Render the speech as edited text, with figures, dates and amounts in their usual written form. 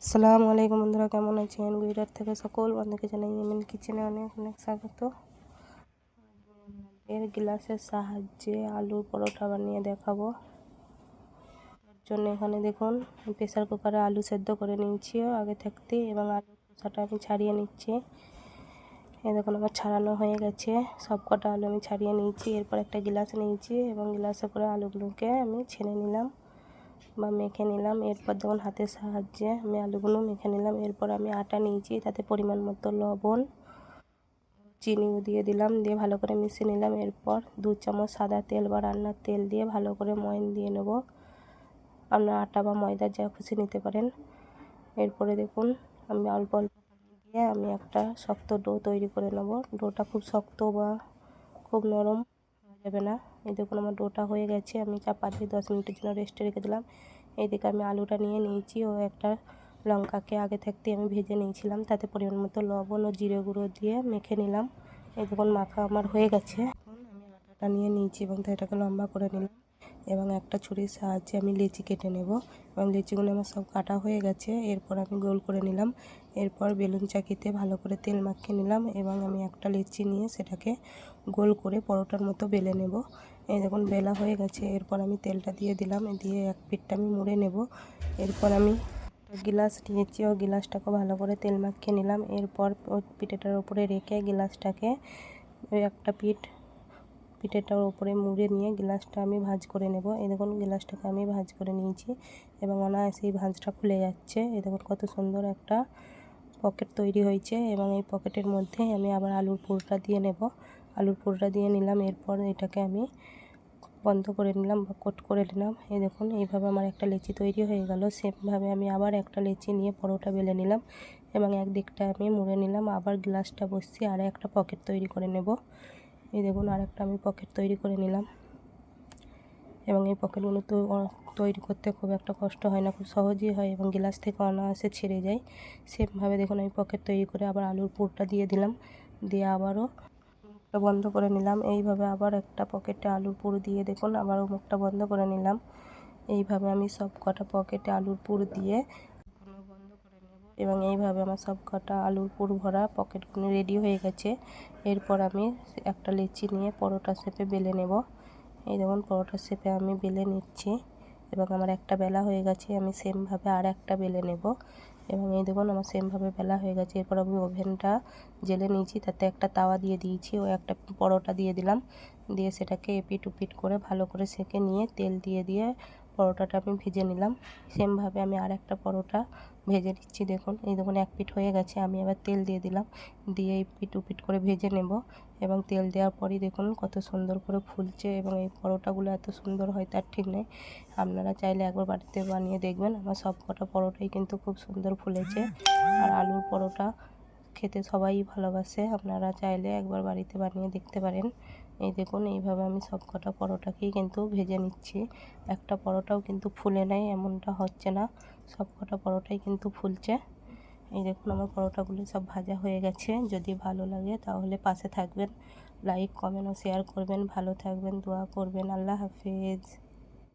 আসসালামু আলাইকুম বন্ধুরা, কেমন আছেন? গুজরাট থেকে সকল বন্ধুকে জানাই এমএন কিচেনে অনেক অনেক স্বাগত। এর গ্লাসের সাহায্যে আলুর পরোটা বানিয়ে দেখাবো। তার জন্য এখানে দেখুন প্রেসার কুকারে আলু সেদ্ধ করে নিয়েছি আগে থাকতে, এবং আলুর খোসাটা আমি ছাড়িয়ে নিচ্ছি। এই দেখুন আমার ছাড়ানো হয়ে গেছে, সব কটা আলু আমি ছাড়িয়ে নিয়েছি। এরপর একটা গ্লাস নিয়েছি এবং গ্লাসে করে আলুগুলোকে আমি ছেড়ে নিলাম বা মেখে নিলাম। এরপর দেখুন হাতের সাহায্যে আমি আলুগুলো মেখে নিলাম। এরপর আমি আটা নিয়েছি, তাতে পরিমাণ মতো লবণ, চিনিও দিয়ে দিলাম, দিয়ে ভালো করে মিশিয়ে নিলাম। এরপর 2 চামচ সাদা তেল বা রান্নার তেল দিয়ে ভালো করে ময়ান দিয়ে নেব। আপনার আটা বা ময়দা যা খুশি নিতে পারেন। এরপরে দেখুন আমি অল্প অল্প পানি দিয়ে আমি একটা শক্ত ডো তৈরি করে নেব। ডোটা খুব শক্ত বা খুব নরম হয়ে যাবে না। এই দেখুন আমার ডোটা হয়ে গেছে। আমি চাপা দিয়ে 10 মিনিটের জন্য রেস্টে রেখে দিলাম। এইদিকে আমি আলুটা নিয়ে নিয়েছি ও একটা লঙ্কাকে আগে থাকতে আমি ভেজে নিয়েছিলাম, তাতে পরিমাণ মতো লবণ ও জিরে গুঁড়ো দিয়ে মেখে নিলাম। এই দেখুন মাখা আমার হয়ে গেছে। এখন আমি আটাটা নিয়ে নিয়েছি এবং এটাকে লম্বা করে নিলাম, এবং একটা ছুরির সাহায্যে আমি লেচি কেটে নেব। এবং লেচিগুলো আমার সব কাটা হয়ে গেছে। এরপর আমি গোল করে নিলাম। এরপর বেলুন চাকিতে ভালো করে তেল মাখিয়ে নিলাম, এবং আমি একটা লেচি নিয়ে সেটাকে গোল করে পরোটার মতো বেলে নেব। এই দেখুন বেলা হয়ে গেছে। এরপর আমি তেলটা দিয়ে দিলাম, দিয়ে এক পিঠটা আমি মুড়ে নেব। এরপর আমি গ্লাস নিয়েছি ও গ্লাসটাকে ভালো করে তেল মাখিয়ে নিলাম। এরপর ওই পিঠেটার উপরে রেখে গ্লাসটাকে ওই একটা পিঠেটার উপরে মুড়ে নিয়ে গ্লাসটা আমি ভাঁজ করে নেব। এই দেখুন গ্লাসটাকে আমি ভাঁজ করে নিয়েছি, এবং অনায়াসে এই ভাঁজটা খুলে যাচ্ছে। এই দেখুন কত সুন্দর একটা পকেট তৈরি হয়েছে। এবং এই পকেটের মধ্যে আমি আবার আলুর পুরটা দিয়ে নেব। আলুর পুরটা দিয়ে নিলাম। এরপর এটাকে আমি বন্ধ করে নিলাম বা কোট করে নিলাম। এই দেখুন এইভাবে আমার একটা লেচি তৈরি হয়ে গেল। সেমভাবে আমি আবার একটা লেচি নিয়ে পরোটা বেলে নিলাম, এবং একদিকটা আমি মুড়ে নিলাম। আবার গ্লাসটা বসিয়ে আর একটা পকেট তৈরি করে নেব। এই দেখুন আরেকটা আমি পকেট তৈরি করে নিলাম, এবং এই পকেটগুলো তো তৈরি করতে খুব একটা কষ্ট হয় না, খুব সহজই হয়, এবং গ্লাস থেকে অনায়াসে ছেড়ে যায়। সেমভাবে দেখুন আমি পকেট তৈরি করে আবার আলুর পুরটা দিয়ে দিলাম, দিয়ে আবারও মুখটা বন্ধ করে নিলাম। এইভাবে আবার একটা পকেটে আলুর পুর দিয়ে দেখুন আবারও মুখটা বন্ধ করে নিলাম। এইভাবে আমি সব কটা পকেটে আলুর পুর দিয়ে বন্ধ করে নেব, এবং এইভাবে আমার সব কটা আলুর পুর ভরা পকেটগুলো রেডি হয়ে গেছে। এরপর আমি একটা লেচি নিয়ে পরোটা শেপে বেলে নেব। এই দেখুন পরোটার শেপে আমি বেলে নিচ্ছি, এবং আমার একটা বেলা হয়ে গেছে। আমি সেমভাবে আর একটা বেলে নেব, এবং এই দেখুন আমার সেমভাবে বেলা হয়ে গেছে। এরপর আমি ওভেনটা জেলে নিয়েছি, তাতে একটা তাওয়া দিয়ে দিয়েছি ও একটা পরোটা দিয়ে দিলাম, দিয়ে সেটাকে এপিট ওপিট করে ভালো করে সেঁকে নিয়ে তেল দিয়ে দিয়ে পরোটাটা আমি ভেজে নিলাম। সেমভাবে আমি আর একটা পরোটা ভেজে নিচ্ছি। দেখুন এই দেখুন এক পিঠ হয়ে গেছে। আমি আবার তেল দিয়ে দিলাম, দিয়ে এই পিঠ ওপিট করে ভেজে নেব। এবং তেল দেওয়ার পরই দেখুন কত সুন্দর করে ফুলছে, এবং এই পরোটাগুলো এত সুন্দর হয় তার ঠিক নেই। আপনারা চাইলে একবার বাড়িতে বানিয়ে দেখবেন। আমার সব কটা পরোটাই কিন্তু খুব সুন্দর ফুলেছে। আর আলুর পরোটা খেতে সবাই ভালোবাসে। আপনারা চাইলে একবার বাড়িতে বানিয়ে দেখতে পারেন। এই দেখুন এইভাবে আমি সব কটা পরোটাকেই কিন্তু ভেজে নিচ্ছি। একটা পরোটাও কিন্তু ফুলে নেয় এমনটা হচ্ছে না, সব কটা পরোটাই কিন্তু ফুলছে। এই দেখুন আমার পরোটাগুলো সব ভাজা হয়ে গেছে। যদি ভালো লাগে তাহলে পাশে থাকবেন, লাইক কমেন্ট ও শেয়ার করবেন। ভালো থাকবেন, দোয়া করবেন। আল্লাহ হাফেজ।